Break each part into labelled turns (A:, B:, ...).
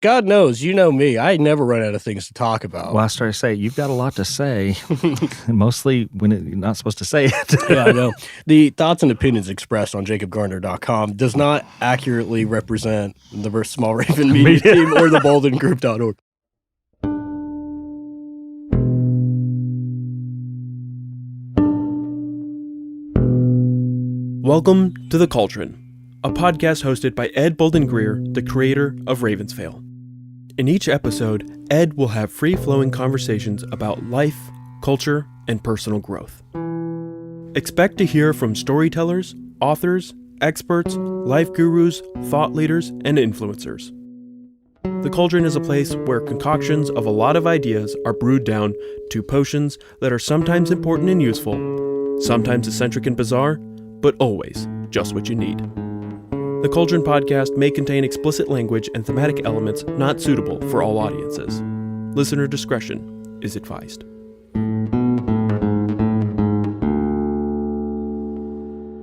A: God knows, you know me. I never run out of things to talk about.
B: Well, I started to say, you've got a lot to say, mostly when you're not supposed to say it.
A: Yeah, I know. The thoughts and opinions expressed on jacobgarner.com does not accurately represent the Small Raven Media Team or the boldengroup.org.
C: Welcome to The Cauldron, a podcast hosted by Ed Bolden-Grear, the creator of Ravensvale. In each episode, Ed will have free-flowing conversations about life, culture, and personal growth. Expect to hear from storytellers, authors, experts, life gurus, thought leaders, and influencers. The Cauldron is a place where concoctions of a lot of ideas are brewed down to potions that are sometimes important and useful, sometimes eccentric and bizarre, but always just what you need. The Cauldron podcast may contain explicit language and thematic elements not suitable for all audiences. Listener discretion is advised.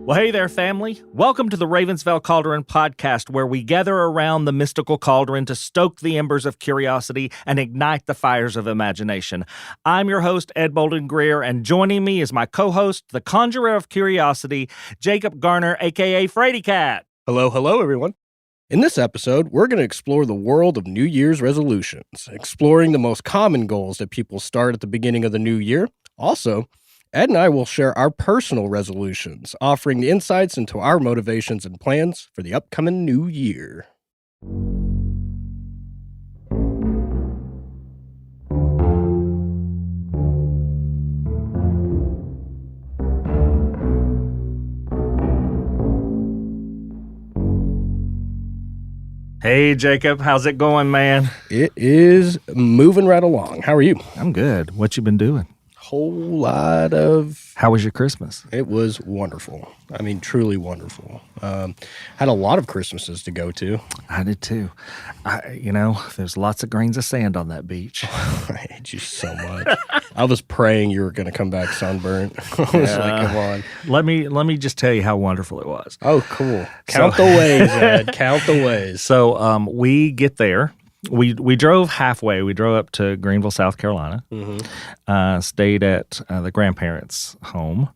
B: Well, hey there, family. Welcome to the Ravensvale Cauldron podcast, where we gather around the mystical cauldron to stoke the embers of curiosity and ignite the fires of imagination. I'm your host, Ed Bolden-Grear, and joining me is my co-host, the conjurer of curiosity, Jacob Garner, a.k.a. Frady Cat.
A: Hello, everyone. In this episode, we're going to explore the world of New Year's resolutions, exploring the most common goals that people start at the beginning of the new year. Also, Ed and I will share our personal resolutions, offering insights into our motivations and plans for the upcoming new year.
B: Hey, Jacob. How's it going, man?
A: It is moving right along. How are you?
B: I'm good. What you been doing?
A: Whole lot of...
B: How was your Christmas?
A: It was wonderful. I mean, truly wonderful. Had a lot of Christmases to go to.
B: I did too. There's lots of grains of sand on that beach.
A: I hate you so much. I was praying you were going to come back sunburnt. I was like, come on.
B: Let me just tell you how wonderful it was.
A: Oh, cool. Count the ways, Ed. Count the ways.
B: So we get there. We drove halfway. We drove up to Greenville, South Carolina, stayed at the grandparents' home,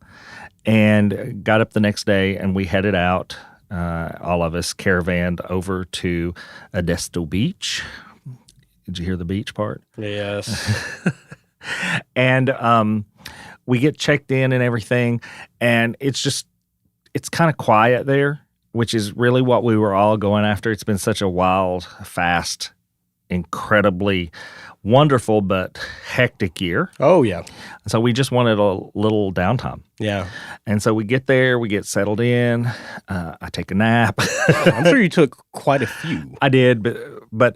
B: and got up the next day, and we headed out, all of us caravanned over to Edisto Beach. Did you hear the beach part?
A: Yes.
B: And we get checked in and everything, and it's kind of quiet there, which is really what we were all going after. It's been such a wild, fast, incredibly wonderful but hectic year.
A: Oh, yeah.
B: So we just wanted a little downtime.
A: Yeah.
B: And so we get there, we get settled in. I take a nap.
A: I'm sure you took quite a few.
B: I did, but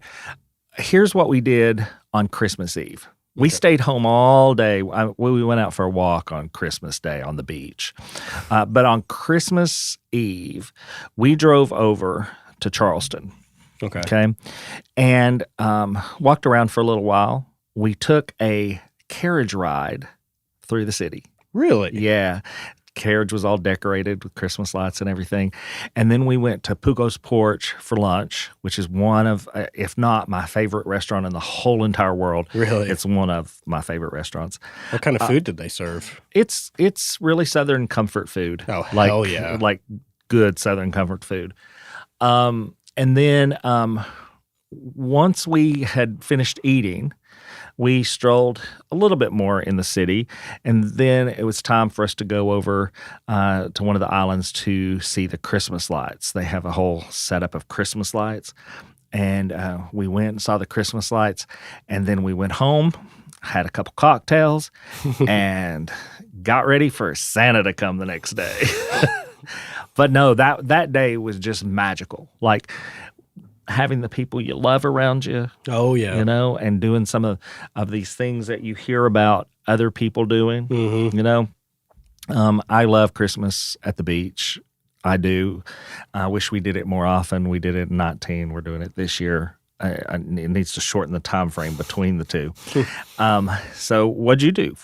B: here's what we did on Christmas Eve. We stayed home all day. We went out for a walk on Christmas Day on the beach. But on Christmas Eve, we drove over to Charleston. Okay. And walked around for a little while. We took a carriage ride through the city.
A: Really?
B: Yeah. Carriage was all decorated with Christmas lights and everything. And then we went to Pugo's Porch for lunch, which is one of, if not my favorite restaurant in the whole entire world.
A: Really?
B: It's one of my favorite restaurants.
A: What kind of food did they serve?
B: It's really Southern comfort food.
A: Oh, hell yeah.
B: Like good Southern comfort food. And then once we had finished eating, we strolled a little bit more in the city, and then it was time for us to go over to one of the islands to see the Christmas lights. They have a whole setup of Christmas lights, and we went and saw the Christmas lights, and then we went home, had a couple cocktails, and got ready for Santa to come the next day. But no, that day was just magical. Like having the people you love around you.
A: Oh, yeah.
B: And doing some of these things that you hear about other people doing, I love Christmas at the beach. I do. I wish we did it more often. We did it in 2019. We're doing it this year. It needs to shorten the time frame between the two. So what'd you do?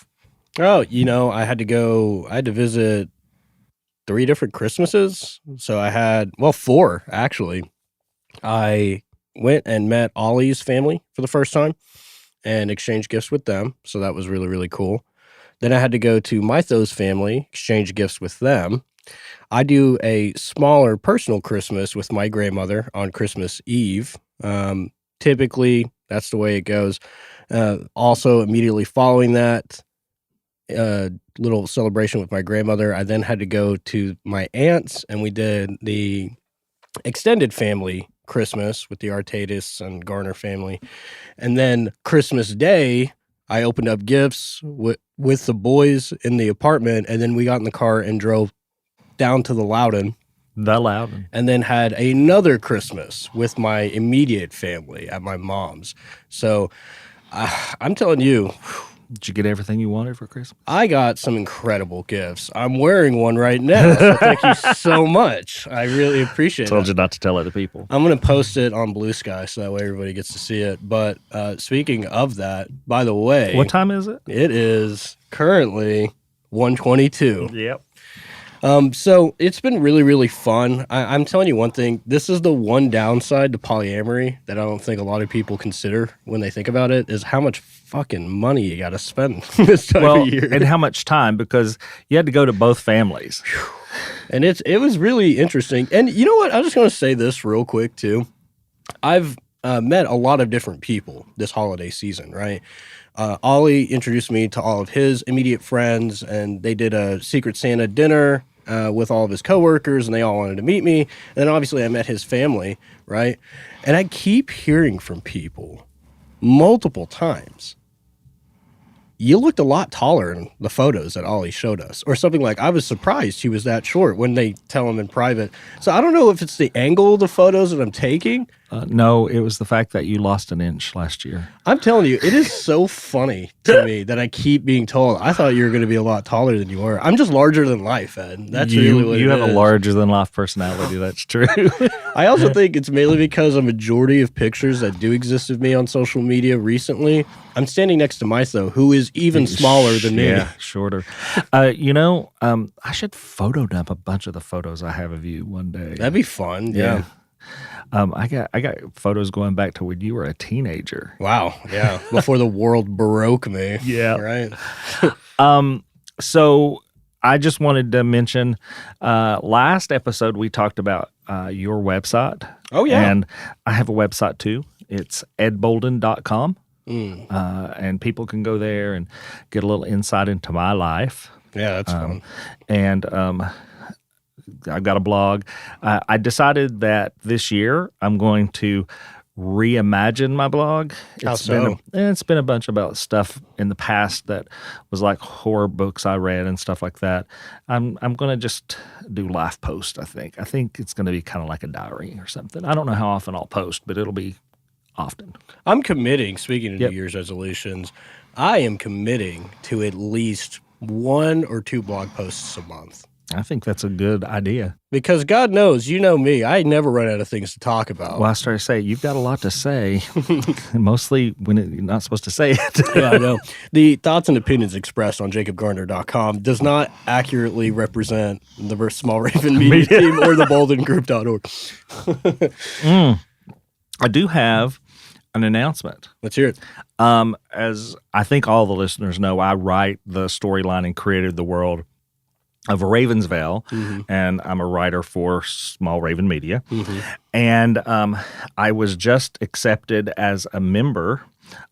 A: Oh, I had to visit 3 different Christmases. So I had, 4 actually. I went and met Ollie's family for the first time and exchanged gifts with them. So that was really, really cool. Then I had to go to Mytho's family, exchange gifts with them. I do a smaller personal Christmas with my grandmother on Christmas Eve. Typically, that's the way it goes. Also, immediately following that little celebration with my grandmother, I then had to go to my aunt's, and we did the extended family Christmas with the Artatis and Garner family. And then Christmas Day, I opened up gifts with the boys in the apartment, and then we got in the car and drove down to the Loudon. And then had another Christmas with my immediate family at my mom's. So I'm telling you,
B: did you get everything you wanted for Christmas?
A: I got some incredible gifts. I'm wearing one right now, so thank you so much. I really appreciate it.
B: Told you not to tell other people.
A: I'm going to post it on Blue Sky so that way everybody gets to see it. But speaking of that, by the way.
B: What time is it?
A: It is currently 1:22.
B: Yep.
A: So it's been really, really fun. I'm telling you one thing. This is the one downside to polyamory that I don't think a lot of people consider when they think about it, is how much fucking money you got to spend this time of year.
B: And how much time, because you had to go to both families.
A: And it was really interesting. And you know what? I'm just going to say this real quick, too. I've met a lot of different people this holiday season, right? Ollie introduced me to all of his immediate friends, and they did a Secret Santa dinner with all of his coworkers, and they all wanted to meet me. And then obviously I met his family, right? And I keep hearing from people multiple times, you looked a lot taller in the photos that Ollie showed us, or something like, I was surprised he was that short when they tell him in private. So I don't know if it's the angle of the photos that I'm taking.
B: No, it was the fact that you lost an inch last year.
A: I'm telling you, it is so funny to me that I keep being told, I thought you were going to be a lot taller than you were. I'm just larger than life, Ed. That's really what it is.
B: You have a larger than life personality. That's true.
A: I also think it's mainly because a majority of pictures that do exist of me on social media recently, I'm standing next to Mytho, who is even smaller than me.
B: Yeah, shorter. I should photo dump a bunch of the photos I have of you one day.
A: That'd be fun. Yeah.
B: I got photos going back to when you were a teenager.
A: Wow. Yeah. Before the world baroque me.
B: Yeah.
A: Right.
B: So I just wanted to mention, last episode we talked about your website.
A: Oh, yeah.
B: And I have a website too. It's edbolden.com. And people can go there and get a little insight into my life.
A: Yeah, that's fun.
B: And I've got a blog. I decided that this year I'm going to reimagine my blog. It's been a bunch about stuff in the past that was like horror books I read and stuff like that. I'm going to just do live post, I think. I think it's going to be kind of like a diary or something. I don't know how often I'll post, but it'll be often.
A: I'm committing, speaking of New Year's resolutions, I am committing to at least 1 or 2 blog posts a month.
B: I think that's a good idea.
A: Because God knows, you know me, I never run out of things to talk about.
B: Well, I started to say, you've got a lot to say, mostly when you're not supposed to say it.
A: Yeah, I know. The thoughts and opinions expressed on jacobgarner.com does not accurately represent the Small Raven Media Team or the boldengroup.org.
B: I do have an announcement.
A: Let's hear it.
B: As I think all the listeners know, I write the storyline and created the world of Ravensvale, and I'm a writer for Small Raven Media. And I was just accepted as a member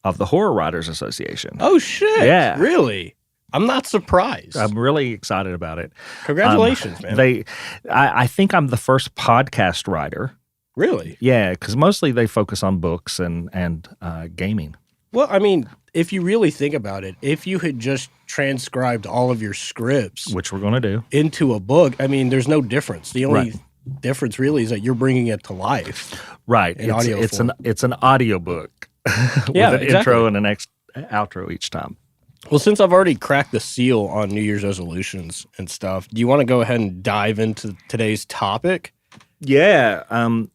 B: of the Horror Writers Association.
A: Oh, shit.
B: Yeah.
A: Really? I'm not surprised.
B: I'm really excited about it.
A: Congratulations, man.
B: I think I'm the first podcast writer.
A: Really?
B: Yeah, because mostly they focus on books and gaming.
A: Well, I mean, if you really think about it, if you had just transcribed all of your scripts,
B: which we're going to do,
A: into a book, I mean, there's no difference. The only difference really is that you're bringing it to life.
B: Right. It's an audiobook with an intro and an outro each time.
A: Well, since I've already cracked the seal on New Year's resolutions and stuff, do you want to go ahead and dive into today's topic?
B: Yeah.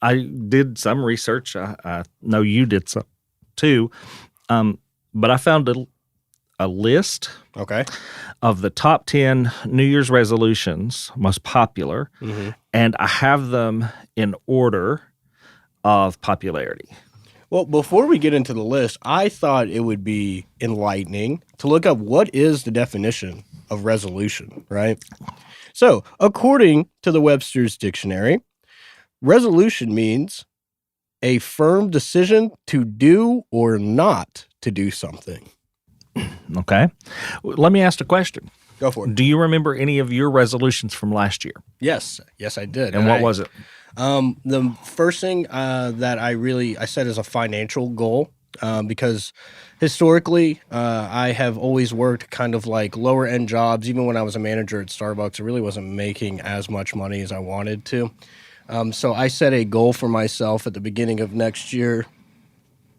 B: I did some research. I know you did some too. But I found a list of the top 10 New Year's resolutions, most popular, and I have them in order of popularity.
A: Well, before we get into the list, I thought it would be enlightening to look up what is the definition of resolution, right? So, according to the Webster's Dictionary, resolution means a firm decision to do or not to do something.
B: Okay. Let me ask a question.
A: Go for it.
B: Do you remember any of your resolutions from last year?
A: Yes, I did.
B: And what was it?
A: The first thing that I set as a financial goal, because historically I have always worked kind of like lower end jobs. Even when I was a manager at Starbucks, I really wasn't making as much money as I wanted to. So I set a goal for myself at the beginning of next year,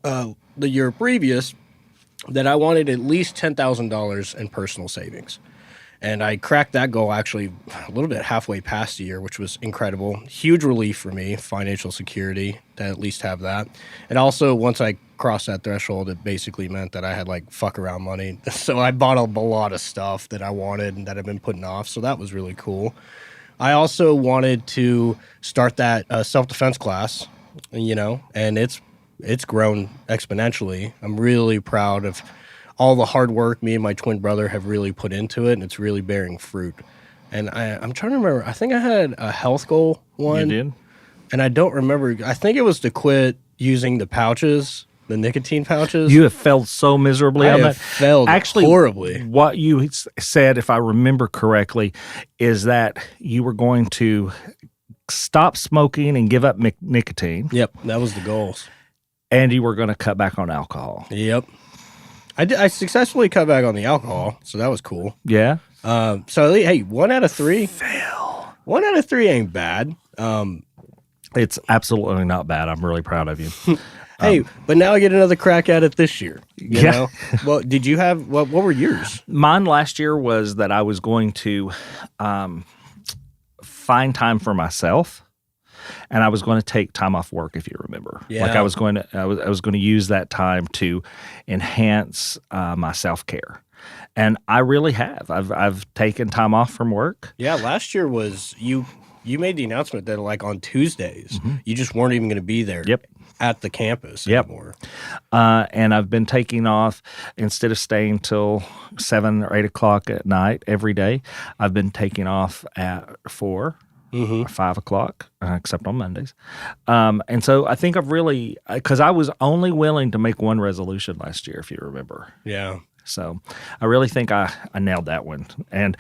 A: the year previous, that I wanted at least $10,000 in personal savings. And I cracked that goal actually a little bit halfway past the year, which was incredible. Huge relief for me, financial security, to at least have that. And also, once I crossed that threshold, it basically meant that I had like fuck around money. So I bought a lot of stuff that I wanted and that I've been putting off. So that was really cool. I also wanted to start that self-defense class, and it's grown exponentially. I'm really proud of all the hard work me and my twin brother have really put into it, and it's really bearing fruit. And I'm trying to remember. I think I had a health goal one.
B: You did?
A: And I don't remember. I think it was to quit using the pouches, the nicotine pouches.
B: You have failed so miserably on
A: I
B: that.
A: have failed horribly.
B: What you said, if I remember correctly, is that you were going to stop smoking and give up nicotine.
A: Yep, that was the goals.
B: And you were going to cut back on alcohol.
A: Yep. I successfully cut back on the alcohol, so that was cool.
B: Yeah.
A: So, hey, 1 out of 3.
B: Fail.
A: 1 out of 3 ain't bad.
B: It's absolutely not bad. I'm really proud of you.
A: Hey, but now I get another crack at it this year. You
B: Yeah.
A: know? Well, did you have, what were yours?
B: Mine last year was that I was going to find time for myself. And I was going to take time off work, if you remember.
A: Yeah.
B: Like I was going to use that time to enhance my self-care, and I really have. I've taken time off from work.
A: Yeah, last year was you made the announcement that like on Tuesdays you just weren't even going to be there.
B: Yep.
A: At the campus
B: Yep.
A: anymore.
B: And I've been taking off instead of staying till 7 or 8 o'clock at night every day. I've been taking off at 4. Or 5 o'clock, except on Mondays. And so I think I've really, because I was only willing to make one resolution last year, if you remember.
A: Yeah.
B: So I really think I nailed that one. And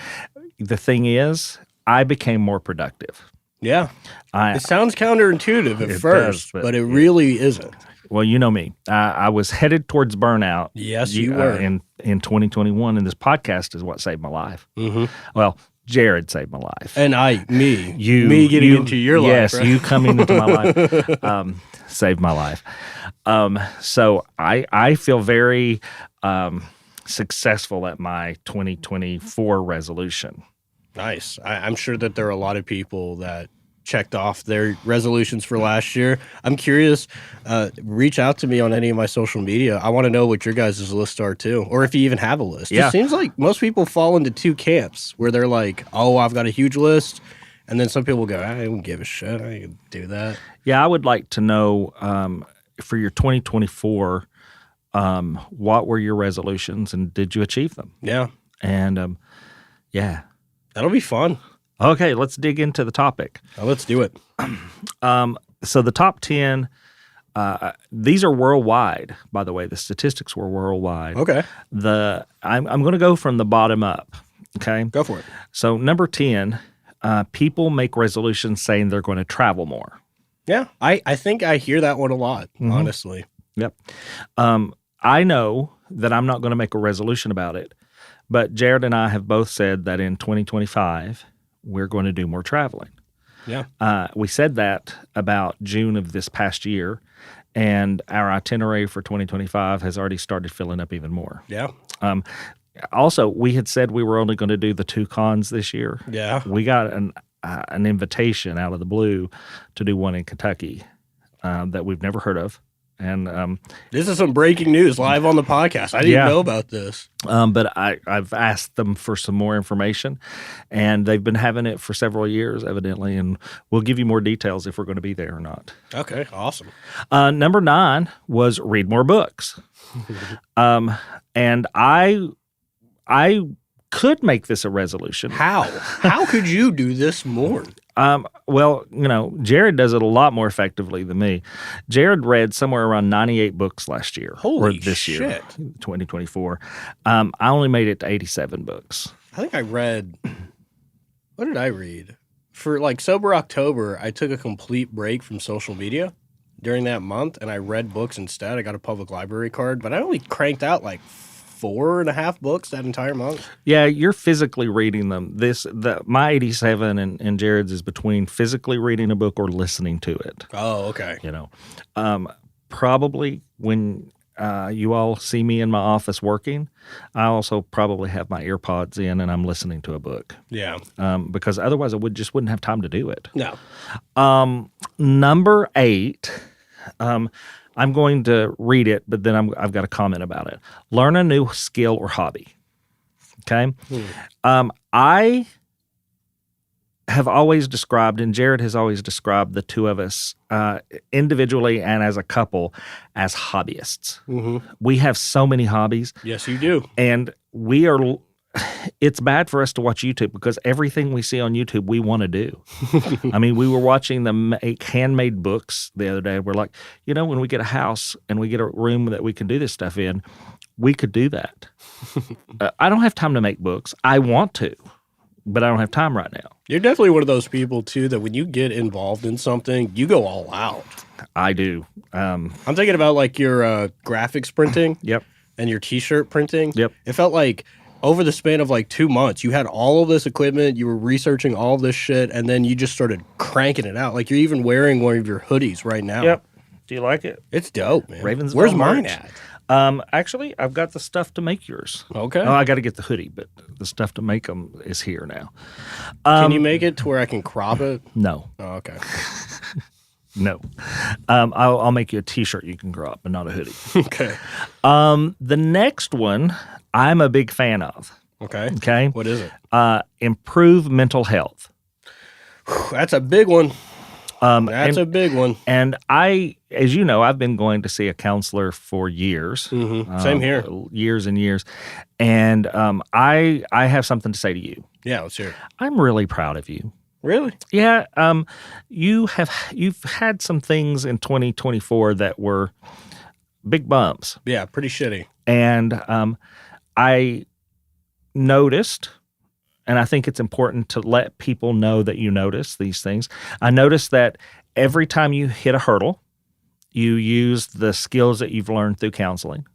B: the thing is, I became more productive.
A: Yeah. It sounds counterintuitive at first, but it really isn't.
B: Well, you know me. I was headed towards burnout.
A: Yes, you were.
B: In 2021, and this podcast is what saved my life. Well, Jared saved my life.
A: And me getting into your life.
B: Yes,
A: right?
B: you coming into my life saved my life. So I feel very successful at my 2024 resolution.
A: Nice. I'm sure that there are a lot of people that checked off their resolutions for last year. I'm curious. Reach out to me on any of my social media. I want to know what your guys' lists are too, or if you even have a list.
B: Yeah.
A: It seems like most people fall into two camps where they're like, "Oh, I've got a huge list," and then some people go, "I don't give a shit. I can do that."
B: Yeah, I would like to know for your 2024, what were your resolutions and did you achieve them?
A: Yeah,
B: and yeah,
A: that'll be fun.
B: Okay, let's dig into the topic.
A: Let's do it.
B: So the top 10, these are worldwide, by the way. The statistics were worldwide.
A: Okay.
B: I'm going to go from the bottom up, okay?
A: Go for it. So
B: number 10, people make resolutions saying they're going to travel more.
A: Yeah, I think I hear that one a lot, honestly.
B: Yep. I know that I'm not going to make a resolution about it, but Jared and I have both said that in 2025, we're going to do more traveling.
A: Yeah.
B: We said that about June of this past year, and our itinerary for 2025 has already started filling up even more.
A: Yeah.
B: Also, we had said we were only going to do the 2 cons this year.
A: Yeah.
B: We got an invitation out of the blue to do one in Kentucky that we've never heard of. And
A: This is some breaking news live on the podcast. I didn't know about this.
B: But I've asked them for some more information, and they've been having it for several years, evidently, and we'll give you more details if we're going to be there or not.
A: Okay, awesome.
B: Number 9 was read more books. And I could make this a resolution.
A: How? How could you do this more?
B: Well, Jared does it a lot more effectively than me. Jared read somewhere around 98 books last year.
A: Holy
B: or this
A: shit.
B: year, 2024. I only made it to 87 books.
A: I think I read, what did I read? For like Sober October, I took a complete break from social media during that month, and I read books instead. I got a public library card, but I only cranked out like 4.5 books that entire month.
B: Yeah, you're physically reading them. My 87 and Jared's is between physically reading a book or listening to it.
A: Oh, okay.
B: Probably when you all see me in my office working, I also probably have my earpods in and I'm listening to a book.
A: Yeah.
B: Because otherwise I wouldn't have time to do it.
A: No.
B: Number 8, I'm going to read it, but then I've got a comment about it. Learn a new skill or hobby. Okay? I have always described, and Jared has always described the two of us individually and as a couple as hobbyists.
A: Mm-hmm.
B: We have so many hobbies.
A: Yes, you do.
B: And it's bad for us to watch YouTube because everything we see on YouTube, we want to do. I mean, we were watching the handmade books the other day. We're like, when we get a house and we get a room that we can do this stuff in, we could do that. I don't have time to make books. I want to, but I don't have time right now.
A: You're definitely one of those people, too, that when you get involved in something, you go all out.
B: I do.
A: I'm thinking about like your graphics printing.
B: Yep.
A: And your T-shirt printing.
B: Yep.
A: It felt like over the span of like 2 months, you had all of this equipment, you were researching all of this shit, and then you just started cranking it out. Like you're even wearing one of your hoodies right now.
B: Yep. Do you like it?
A: It's dope, man.
B: Ravensville
A: Where's
B: merch.
A: mine at?
B: Actually, I've got the stuff to make yours.
A: Okay.
B: Oh, I got to get the hoodie, but the stuff to make them is here now.
A: Can you make it to where I can crop it?
B: No.
A: Oh, okay.
B: No. I'll make you a T-shirt you can crop, but not a hoodie.
A: Okay.
B: The next one I'm a big fan of.
A: Okay.
B: Okay.
A: What is it?
B: Improve mental health.
A: That's a big one. That's a big one.
B: And as you know, I've been going to see a counselor for years.
A: Mm-hmm. Same here.
B: Years and years. And I have something to say to you.
A: Yeah, let's hear it.
B: I'm really proud of you.
A: Really?
B: Yeah. You've had some things in 2024 that were big bumps.
A: Yeah, pretty shitty.
B: And I noticed, and I think it's important to let people know that you notice these things. I noticed that every time you hit a hurdle, you use the skills that you've learned through counseling,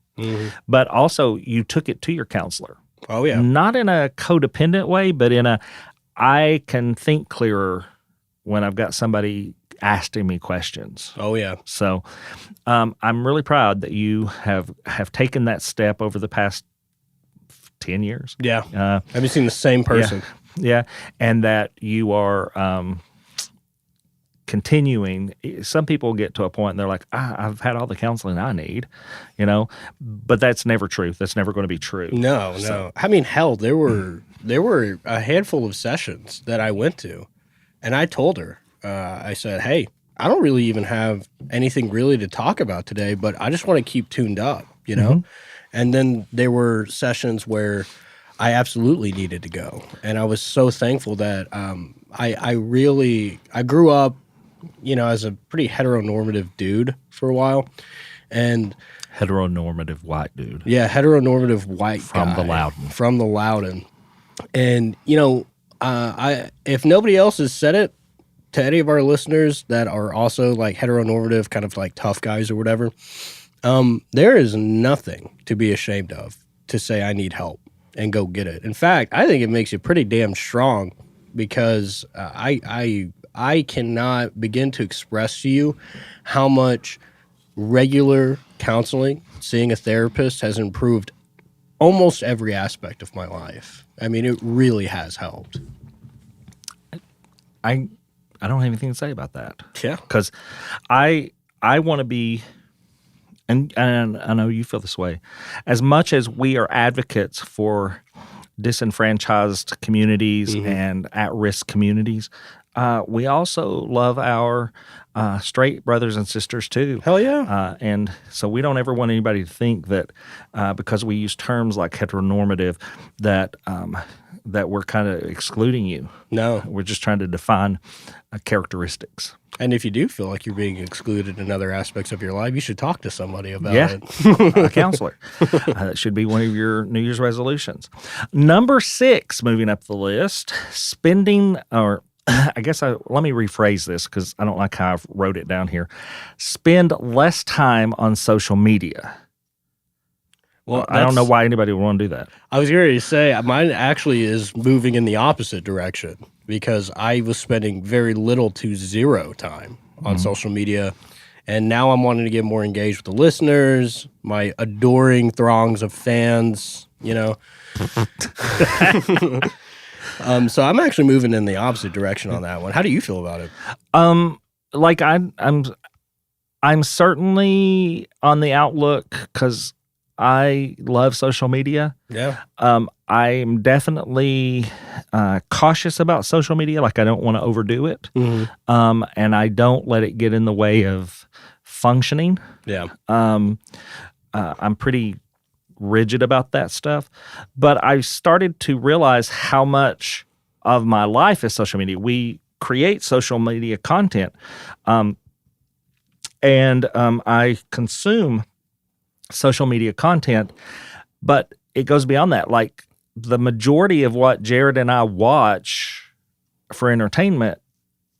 B: but also you took it to your counselor.
A: Oh, yeah.
B: Not in a codependent way, but in I can think clearer when I've got somebody asking me questions.
A: Oh, yeah.
B: So I'm really proud that you have taken that step over the past 10 years.
A: Yeah. Have you seen the same person?
B: Yeah. And that you are continuing. Some people get to a point and they're like, I've had all the counseling I need, but that's never true. That's never going to be true.
A: No. I mean, hell, there were a handful of sessions that I went to, and I told her, I said, hey, I don't really even have anything really to talk about today, but I just want to keep tuned up, Mm-hmm. And then there were sessions where I absolutely needed to go. And I was so thankful that I grew up, as a pretty heteronormative dude for a while. And
B: heteronormative white dude.
A: Yeah, heteronormative white
B: from
A: guy.
B: From the
A: Loudon. And, if nobody else has said it to any of our listeners that are also like heteronormative, kind of like tough guys or whatever, there is nothing to be ashamed of to say I need help and go get it. In fact, I think it makes you pretty damn strong because I cannot begin to express to you how much regular counseling, seeing a therapist has improved almost every aspect of my life. I mean, it really has helped.
B: I don't have anything to say about that.
A: Yeah.
B: Because I want to be And I know you feel this way. As much as we are advocates for disenfranchised communities and at-risk communities, we also love our straight brothers and sisters too.
A: Hell yeah.
B: And so we don't ever want anybody to think that because we use terms like heteronormative that we're kind of excluding you.
A: No.
B: We're just trying to define characteristics.
A: And if you do feel like you're being excluded in other aspects of your life, you should talk to somebody about it.
B: A counselor. That should be one of your New Year's resolutions. Number 6, moving up the list, spending, or let me rephrase this because I don't like how I've wrote it down here. Spend less time on social media. Well, I don't know why anybody would want to do that.
A: I was going to say, mine actually is moving in the opposite direction because I was spending very little to zero time on social media. And now I'm wanting to get more engaged with the listeners, my adoring throngs of fans, you know. So I'm actually moving in the opposite direction on that one. How do you feel about it?
B: I'm certainly on the outlook because I love social media.
A: Yeah.
B: I'm definitely cautious about social media. Like I don't want to overdo it. And I don't let it get in the way of functioning.
A: Yeah.
B: I'm pretty rigid about that stuff. But I started to realize how much of my life is social media. We create social media content. And I consume social media content, but it goes beyond that. Like the majority of what Jared and I watch for entertainment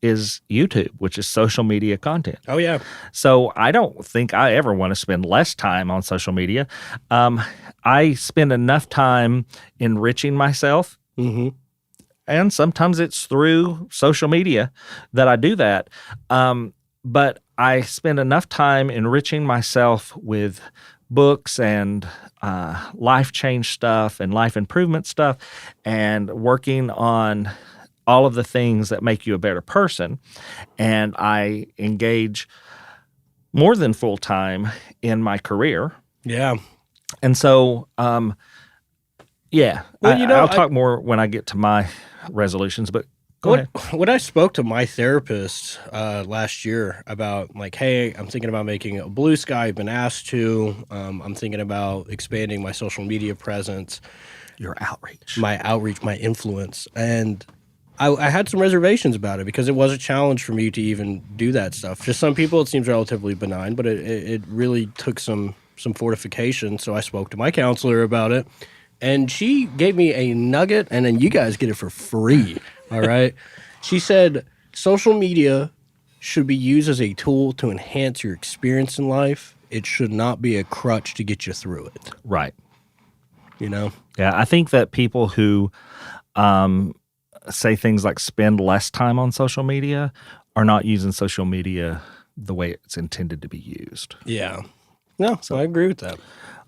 B: is YouTube, which is social media content.
A: Oh, yeah.
B: So I don't think I ever want to spend less time on social media. I spend enough time enriching myself, and sometimes it's through social media that I do that. But I spend enough time enriching myself with books and life change stuff and life improvement stuff and working on all of the things that make you a better person. And I engage more than full time in my career.
A: Yeah.
B: And so, yeah,
A: Well,
B: I'll talk more when I get to my resolutions, but go ahead.
A: When I spoke to my therapist last year about like, hey, I'm thinking about making a blue sky, I've been asked to, I'm thinking about expanding my social media presence.
B: Your outreach.
A: My influence. And I had some reservations about it because it was a challenge for me to even do that stuff. Just some people, it seems relatively benign, but it really took some fortification. So I spoke to my counselor about it, and she gave me a nugget, and then you guys get it for free, all right? She said social media should be used as a tool to enhance your experience in life. It should not be a crutch to get you through it.
B: Right.
A: You know?
B: Yeah, I think that people who say things like spend less time on social media are not using social media the way it's intended to be used.
A: Yeah. No, so I agree with that.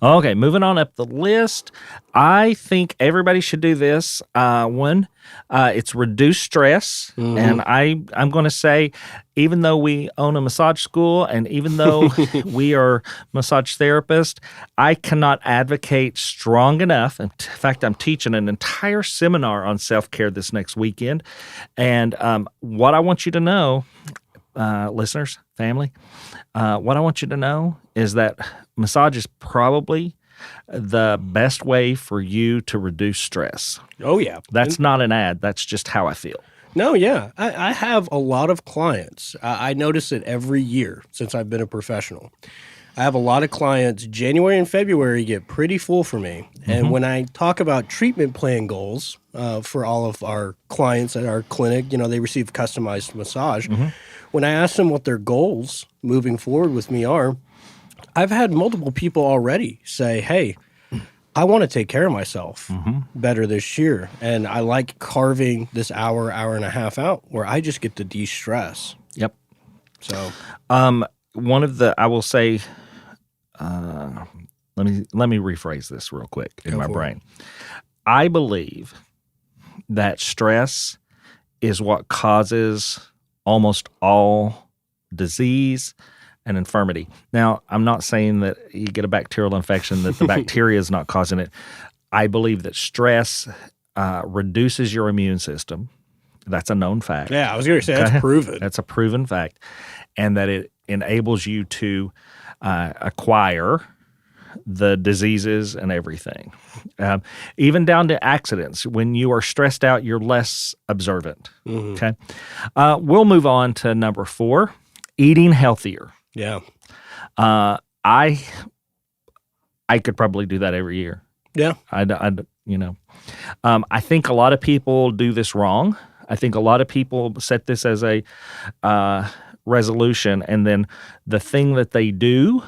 B: Okay, moving on up the list. I think everybody should do this. One, it's reduce stress. And I'm going to say, even though we own a massage school and even though we are massage therapists, I cannot advocate strong enough. In fact, I'm teaching an entire seminar on self-care this next weekend. And what I want you to know, listeners, family, what I want you to know is that massage is probably the best way for you to reduce stress.
A: Oh, yeah.
B: That's not an ad. That's just how I feel.
A: No, yeah. I have a lot of clients. I notice it every year since I've been a professional. I have a lot of clients. January and February get pretty full for me. And when I talk about treatment plan goals for all of our clients at our clinic, they receive customized massage. When I ask them what their goals moving forward with me are, I've had multiple people already say, hey, I want to take care of myself better this year. And I like carving this hour and a half out where I just get to de-stress.
B: Yep.
A: So,
B: one of the, I will say, let me rephrase this real quick in my brain. I believe that stress is what causes almost all disease and infirmity. Now, I'm not saying that you get a bacterial infection, that the bacteria is not causing it. I believe that stress reduces your immune system. That's a known fact.
A: Yeah, I was going to say that's proven.
B: That's a proven fact. And that it enables you to acquire the diseases and everything. Even down to accidents. When you are stressed out, you're less observant. Okay. We'll move on to number 4, eating healthier.
A: Yeah.
B: I could probably do that every year.
A: Yeah.
B: I think a lot of people do this wrong. I think a lot of people set this as a resolution, and then the thing that they do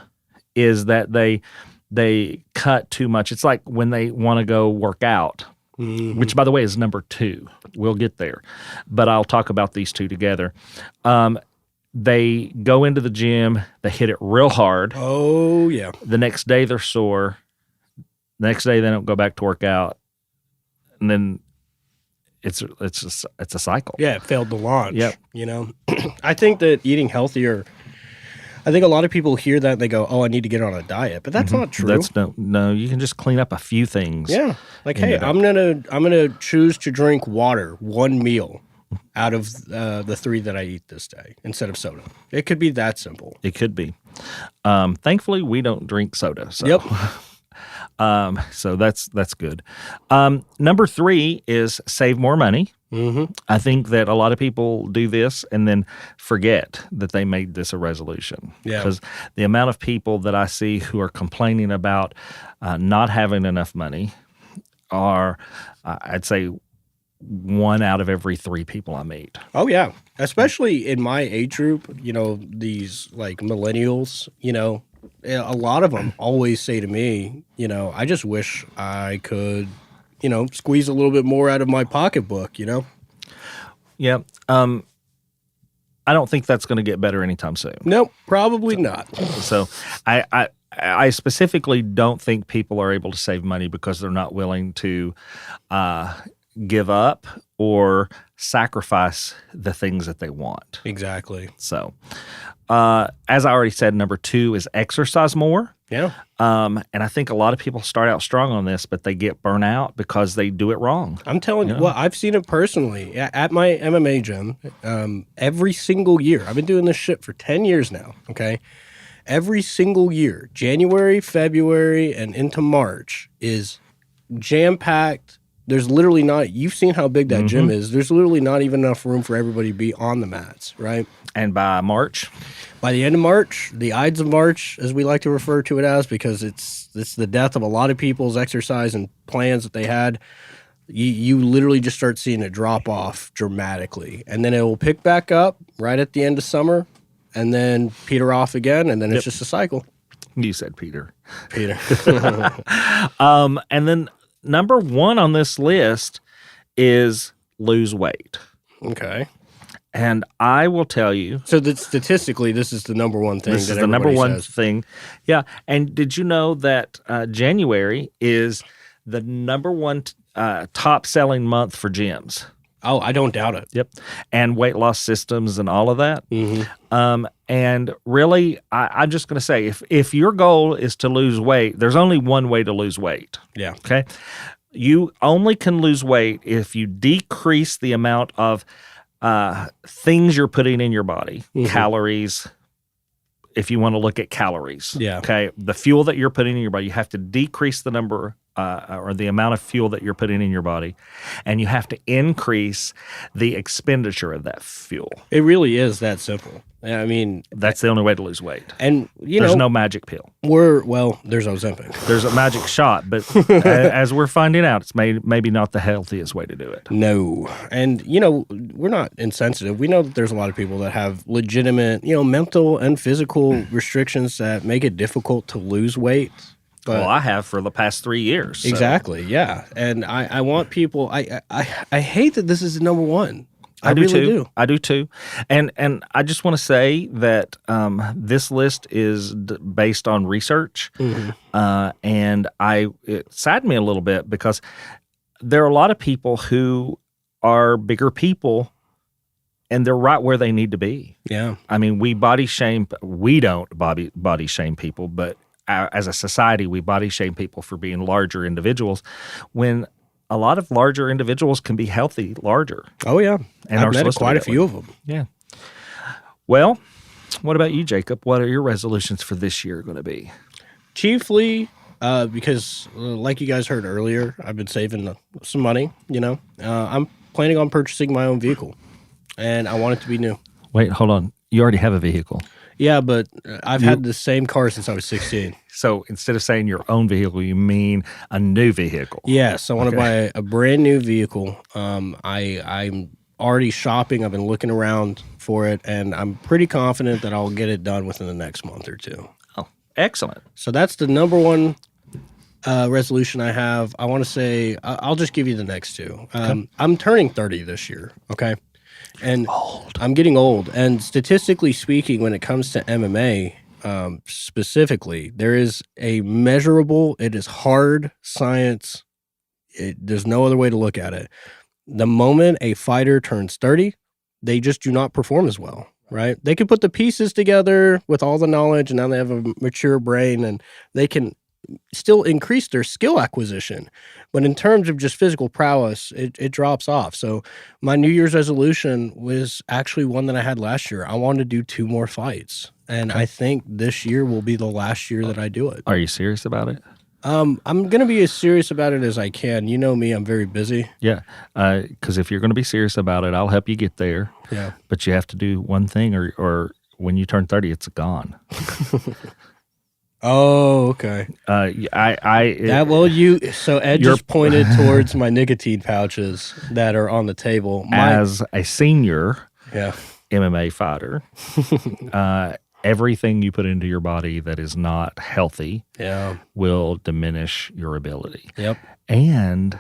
B: is that they cut too much. It's like when they want to go work out, which, by the way, is number 2. We'll get there, but I'll talk about these two together. They go into the gym, they hit it real hard.
A: Oh, yeah.
B: The next day they're sore. The next day they don't go back to work out, and then it's a cycle.
A: Yeah, it failed to launch.
B: Yep.
A: I think that eating healthier, I think a lot of people hear that and they go, oh, I need to get on a diet. But that's not true.
B: That's no, you can just clean up a few things.
A: Yeah. Like, hey, I'm gonna choose to drink water 1 meal out of the 3 that I eat this day instead of soda. It could be that simple.
B: It could be. Thankfully, we don't drink soda. So.
A: Yep.
B: So that's good. Number 3 is save more money. I think that a lot of people do this and then forget that they made this a resolution.
A: Yeah.
B: Because the amount of people that I see who are complaining about not having enough money are, I'd say, 1 out of every 3 people I meet.
A: Oh, yeah. Especially in my age group, these like millennials, a lot of them always say to me, I just wish I could, squeeze a little bit more out of my pocketbook,
B: Yeah. I don't think that's going to get better anytime soon.
A: Nope, probably not.
B: So I specifically don't think people are able to save money because they're not willing to give up or sacrifice the things that they want.
A: Exactly.
B: So, as I already said, number 2 is exercise more.
A: Yeah.
B: And I think a lot of people start out strong on this, but they get burnt out because they do it wrong.
A: I'm telling you, well, I've seen it personally at my MMA gym. Every single year, I've been doing this shit for 10 years now. Okay. Every single year, January, February, and into March is jam-packed. There's literally not, you've seen how big that gym is. There's literally not even enough room for everybody to be on the mats, right?
B: And by the
A: end of March, the Ides of March, as we like to refer to it as, because it's the death of a lot of people's exercise and plans that they had, you literally just start seeing it drop off dramatically. And then it will pick back up right at the end of summer and then peter off again, and then it's just a cycle.
B: You said Peter.
A: And
B: then number 1 on this list is lose weight.
A: Okay.
B: And I will tell you.
A: So that statistically, this is the number 1 thing.
B: This is the number 1 thing. Yeah. And did you know that January is the number 1 top selling month for gyms?
A: Oh, I don't doubt it.
B: Yep. And weight loss systems and all of that. And really, I'm just going to say, if your goal is to lose weight, there's only one way to lose weight.
A: Yeah.
B: Okay. You only can lose weight if you decrease the amount of things you're putting in your body, calories. If you want to look at calories, okay, the fuel that you're putting in your body, you have to decrease the number or the amount of fuel that you're putting in your body, and you have to increase the expenditure of that fuel.
A: It really is that simple. I mean,
B: that's the only way to lose weight.
A: And
B: there's no magic pill.
A: There's Ozempic.
B: There's a magic shot, but as we're finding out, it's maybe not the healthiest way to do it.
A: No, and we're not insensitive. We know that there's a lot of people that have legitimate, mental and physical restrictions that make it difficult to lose weight. But,
B: I have for the past 3 years. So.
A: Exactly, yeah. And I want people. I hate that this is number 1. I
B: do
A: really
B: too.
A: do.
B: I do too. And I just want to say that this list is based on research, and it saddened me a little bit because there are a lot of people who are bigger people and they're right where they need to be.
A: Yeah.
B: I mean, we don't body shame people, but as a society, we body shame people for being larger individuals when a lot of larger individuals can be healthy larger.
A: Oh, yeah.
B: And
A: I've
B: are
A: met
B: supposed to be
A: quite a
B: that
A: few
B: way.
A: of them.
B: Yeah. Well, what about you, Jacob? What are your resolutions for this year going to be?
A: Chiefly because, like you guys heard earlier, I've been saving some money, I'm planning on purchasing my own vehicle, and I want it to be new.
B: Wait, hold on. You already have a vehicle.
A: Yeah, but I've had the same car since I was 16.
B: So instead of saying your own vehicle, you mean a new vehicle.
A: Yes, I want to buy a brand new vehicle. I'm already shopping. I've been looking around for it, and I'm pretty confident that I'll get it done within the next month or two.
B: Oh, excellent.
A: So that's the number one resolution I have. I want to say, I'll just give you the next two. I'm turning 30 this year, okay? And I'm getting old. And statistically speaking, when it comes to MMA specifically, there is a measurable, it is hard science. There's no other way to look at it. The moment a fighter turns 30, they just do not perform as well, right? They can put the pieces together with all the knowledge, and now they have a mature brain, and they can still increase their skill acquisition. But in terms of just physical prowess, it drops off. So my New Year's resolution was actually one that I had last year. I wanted to do 2 more fights. And I think this year will be the last year that I do it.
B: Are you serious about it?
A: I'm going to be as serious about it as I can. You know me, I'm very busy.
B: Yeah, because if you're going to be serious about it, I'll help you get there.
A: Yeah.
B: But you have to do one thing, or when you turn 30, it's gone.
A: Oh, okay. So Ed just pointed towards my nicotine pouches that are on the table.
B: As a senior
A: yeah.
B: MMA fighter, everything you put into your body that is not healthy will diminish your ability.
A: Yep.
B: And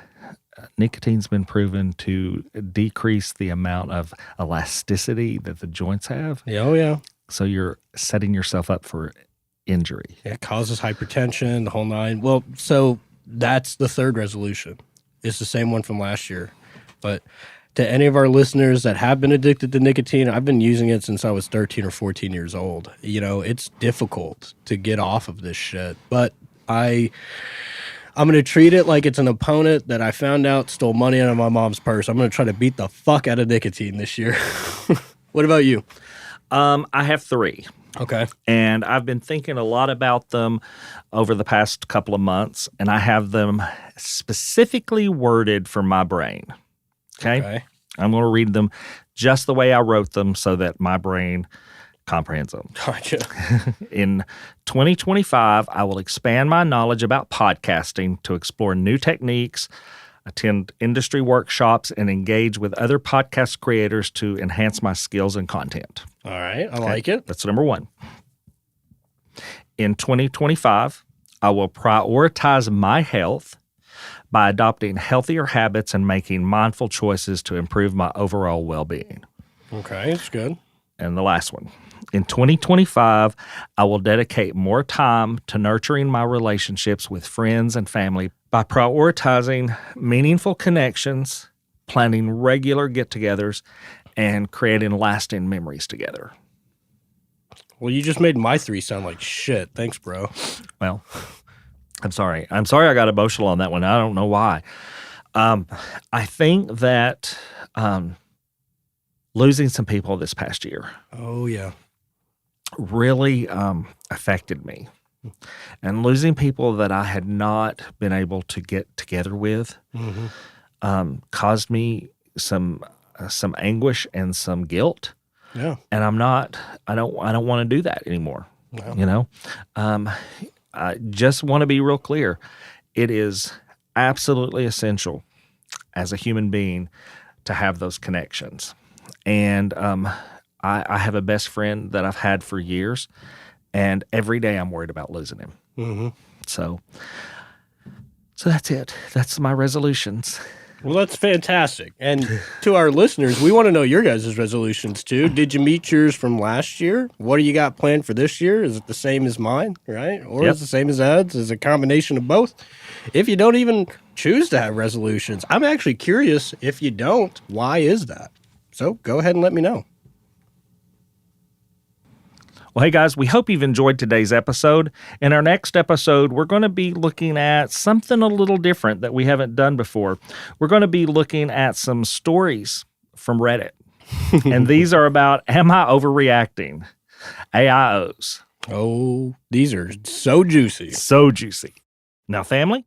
B: nicotine's been proven to decrease the amount of elasticity that the joints have.
A: Oh, yeah.
B: So you're setting yourself up for injury.
A: It causes hypertension, the whole nine. Well, so that's the third resolution. It's the same one from last year. But to any of our listeners that have been addicted to nicotine, I've been using it since I was 13 or 14 years old. It's difficult to get off of this shit. But I'm going to treat it like it's an opponent that I found out stole money out of my mom's purse. I'm going to try to beat the fuck out of nicotine this year. What about you?
B: I have 3.
A: Okay.
B: And I've been thinking a lot about them over the past couple of months, and I have them specifically worded for my brain. Okay? I'm going to read them just the way I wrote them so that my brain comprehends them.
A: Gotcha.
B: In 2025, I will expand my knowledge about podcasting to explore new techniques, attend industry workshops, and engage with other podcast creators to enhance my skills and content.
A: All right. I like it.
B: That's number 1. In 2025, I will prioritize my health by adopting healthier habits and making mindful choices to improve my overall well-being.
A: Okay, that's good.
B: And the last one. In 2025, I will dedicate more time to nurturing my relationships with friends and family by prioritizing meaningful connections, planning regular get-togethers, and creating lasting memories together.
A: Well, you just made my 3 sound like shit. Thanks, bro.
B: Well, I'm sorry. I got emotional on that one. I don't know why. I think that losing some people this past year.
A: Oh, yeah.
B: Really affected me. And losing people that I had not been able to get together with caused me some anguish and some guilt.
A: Yeah.
B: And I don't want to do that anymore. No. I just want to be real clear. It is absolutely essential as a human being to have those connections. And I have a best friend that I've had for years, and every day I'm worried about losing him.
A: Mm-hmm.
B: So that's it. That's my resolutions.
A: Well, that's fantastic. And to our listeners, we want to know your guys' resolutions too. Did you meet yours from last year? What do you got planned for this year? Is it the same as mine, right? Or is it the same as Ed's? Is it a combination of both? If you don't even choose to have resolutions, I'm actually curious if you don't, why is that? So go ahead and let me know.
B: Well, hey guys, we hope you've enjoyed today's episode. In our next episode, we're going to be looking at something a little different that we haven't done before. We're going to be looking at some stories from Reddit. And these are about, am I overreacting? AIOs.
A: Oh, these are so juicy.
B: So juicy. Now, family,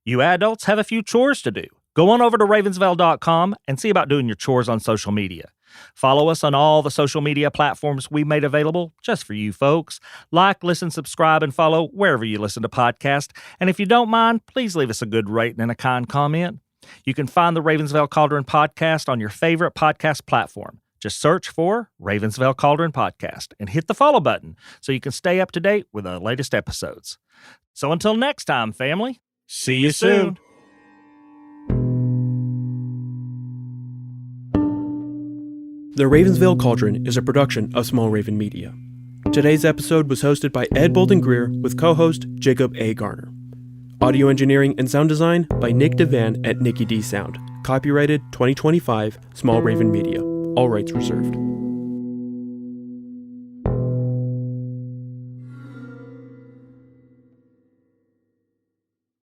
B: you adults have a few chores to do. Go on over to ravensvale.com and see about doing your chores on social media. Follow us on all the social media platforms we made available just for you folks. Like, listen, subscribe, and follow wherever you listen to podcasts. And if you don't mind, please leave us a good rating and a kind comment. You can find the Ravensvale Cauldron podcast on your favorite podcast platform. Just search for Ravensvale Cauldron Podcast and hit the follow button so you can stay up to date with the latest episodes. So until next time, family.
A: See you soon.
C: The Ravensvale Cauldron is a production of Small Raven Media. Today's episode was hosted by Ed Bolden-Grear with co-host Jacob A. Garner. Audio engineering and sound design by Nick DeVan at Nicky D Sound. Copyrighted 2025, Small Raven Media. All rights reserved.